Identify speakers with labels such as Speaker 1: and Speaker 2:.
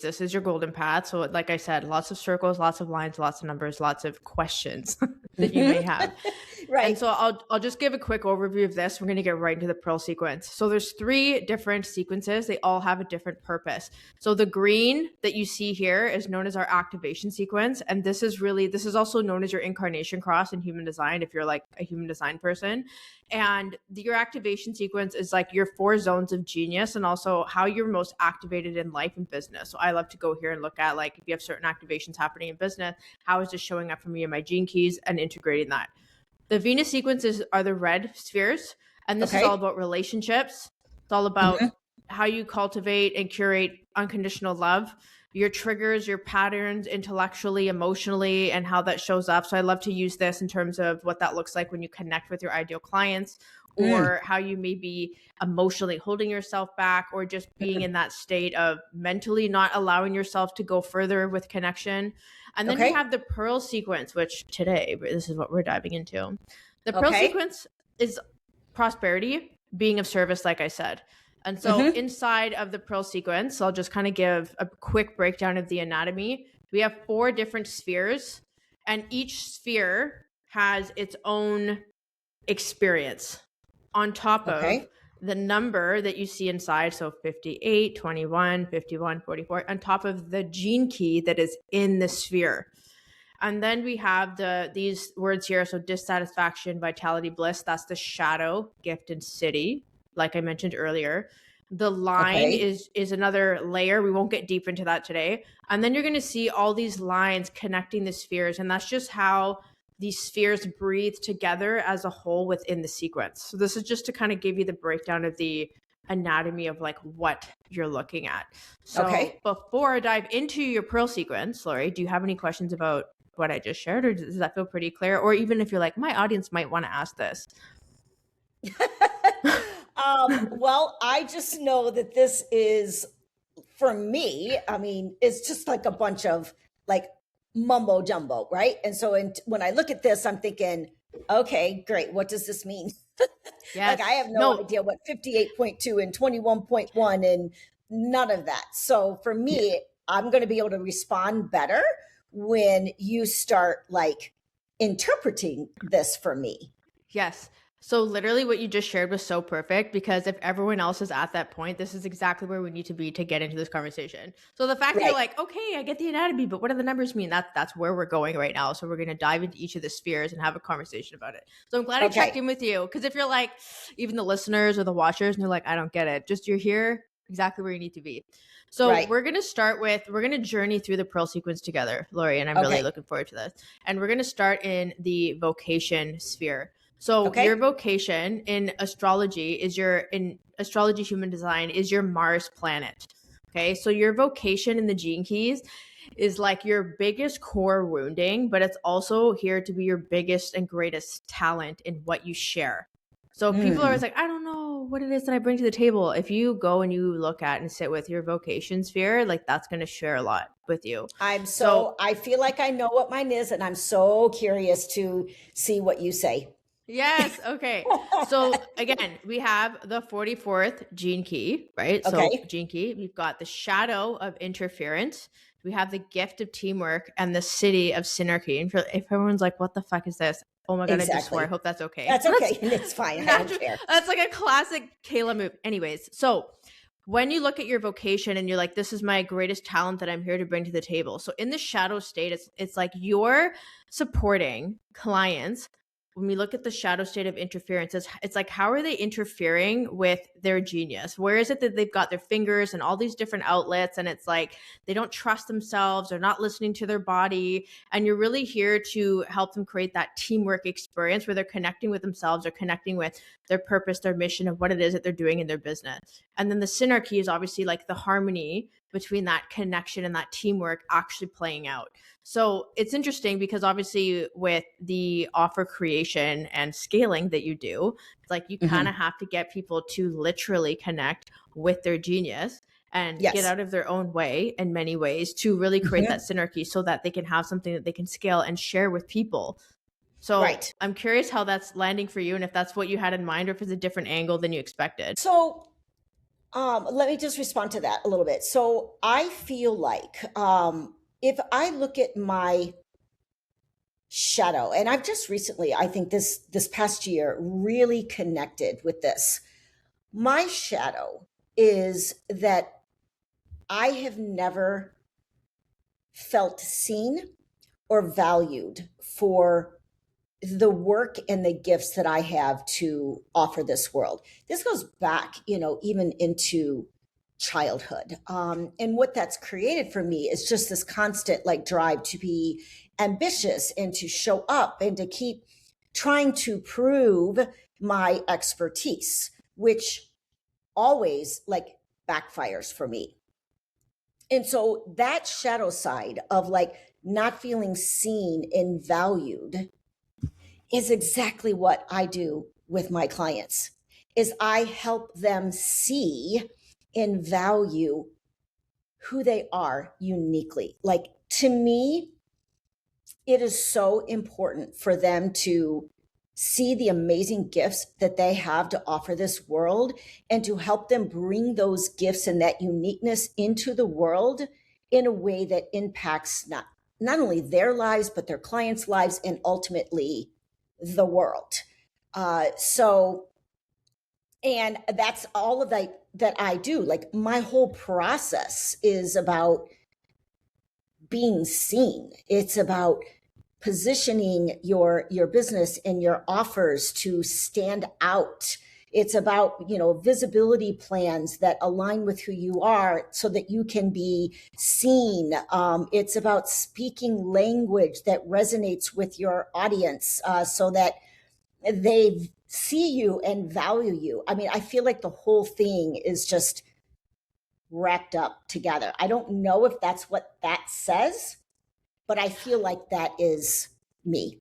Speaker 1: this is your golden path. So like I said, lots of circles, lots of lines, lots of numbers, lots of questions that you may have.
Speaker 2: Right.
Speaker 1: And so I'll just give a quick overview of this. We're going to get right into the Pearl sequence. So there's 3 different sequences. They all have a different purpose. So the green that you see here is known as our activation sequence. And this is also known as your incarnation cross in human design, if you're like a human design person. And your activation sequence is like your 4 zones of genius and also how you're most activated in life and business. So I love to go here and look at like if you have certain activations happening in business, how is this showing up for me in my gene keys and integrating that. The Venus sequences are the red spheres, and this is all about relationships. It's all about how you cultivate and curate unconditional love, your triggers, your patterns intellectually, emotionally, and how that shows up. So I love to use this in terms of what that looks like when you connect with your ideal clients, or how you may be emotionally holding yourself back, or just being in that state of mentally not allowing yourself to go further with connection. And then we have the Pearl sequence, which today, this is what we're diving into. The Pearl sequence is prosperity, being of service, like I said. And so inside of the Pearl sequence, I'll just kind of give a quick breakdown of the anatomy. We have 4 different spheres, and each sphere has its own experience on top of the number that you see inside. So 58, 21, 51, 44, on top of the gene key that is in the sphere. And then we have these words here. So dissatisfaction, vitality, bliss. That's the shadow, gift, and Siddhi, like I mentioned earlier. The line is another layer. We won't get deep into that today. And then you're going to see all these lines connecting the spheres. And that's just how these spheres breathe together as a whole within the sequence. So this is just to kind of give you the breakdown of the anatomy of like what you're looking at. So before I dive into your Pearl sequence, Lori, do you have any questions about what I just shared, or does that feel pretty clear? Or even if you're like, my audience might want to ask this.
Speaker 2: Well, I just know that this is, for me, I mean, it's just like a bunch of like mumbo jumbo, right? And so when I look at this, I'm thinking, okay, great. What does this mean? Like I have no idea what 58.2 and 21.1 and none of that. So for me, I'm going to be able to respond better when you start like interpreting this for me.
Speaker 1: Yes. So literally what you just shared was so perfect, because if everyone else is at that point, this is exactly where we need to be to get into this conversation. So the fact that you're like, okay, I get the anatomy, but what do the numbers mean? That's where we're going right now. So we're going to dive into each of the spheres and have a conversation about it. So I'm glad I checked in with you, because if you're like, even the listeners or the watchers, and they're like, I don't get it, just you're here exactly where you need to be. So we're going to journey through the Pearl sequence together, Lori, and I'm really looking forward to this. And we're going to start in the Vocation Sphere. So your vocation in astrology human design is your Mars planet. Okay. So your vocation in the gene keys is like your biggest core wounding, but it's also here to be your biggest and greatest talent in what you share. So people are always like, I don't know what it is that I bring to the table. If you go and you look at and sit with your vocation sphere, like that's going to share a lot with you.
Speaker 2: I feel like I know what mine is, and I'm so curious to see what you say.
Speaker 1: Yes. Okay. So again, we have the 44th gene key, right? So gene key, we've got the shadow of interference. We have the gift of teamwork and the Siddhi of synarchy. And if everyone's like, what the fuck is this? Oh my God, I just swore. I hope that's okay.
Speaker 2: That's okay. It's fine. I don't care.
Speaker 1: That's like a classic Kehla move. Anyways, so when you look at your vocation and you're like, this is my greatest talent that I'm here to bring to the table. So in the shadow state, it's like you're supporting clients. When we look at the shadow state of interference, it's like, how are they interfering with their genius? Where is it that they've got their fingers and all these different outlets? And it's like, they don't trust themselves. They're not listening to their body. And you're really here to help them create that teamwork experience where they're connecting with themselves or connecting with their purpose, their mission of what it is that they're doing in their business. And then the synarchy is obviously like the harmony between that connection and that teamwork actually playing out. So it's interesting because obviously with the offer creation and scaling that you do, it's like you kind of have to get people to literally connect with their genius and get out of their own way in many ways to really create that synarchy so that they can have something that they can scale and share with people. So I'm curious how that's landing for you and if that's what you had in mind or if it's a different angle than you expected.
Speaker 2: So Let me just respond to that a little bit. So I feel like if I look at my shadow, and I've just recently, I think this past year, really connected with this. My shadow is that I have never felt seen or valued for the work and the gifts that I have to offer this world. This goes back, even into childhood. And what that's created for me is just this constant like drive to be ambitious and to show up and to keep trying to prove my expertise, which always like backfires for me. And so that shadow side of like not feeling seen and valued is exactly what I do with my clients is I help them see and value who they are uniquely. Like to me, it is so important for them to see the amazing gifts that they have to offer this world and to help them bring those gifts and that uniqueness into the world in a way that impacts not only their lives, but their clients' lives and ultimately the world. So, and that's all of that I do. Like my whole process is about being seen. It's about positioning your business and your offers to stand out. It's about visibility plans that align with who you are so that you can be seen. It's about speaking language that resonates with your audience so that they see you and value you. I mean, I feel like the whole thing is just wrapped up together. I don't know if that's what that says, but I feel like that is me.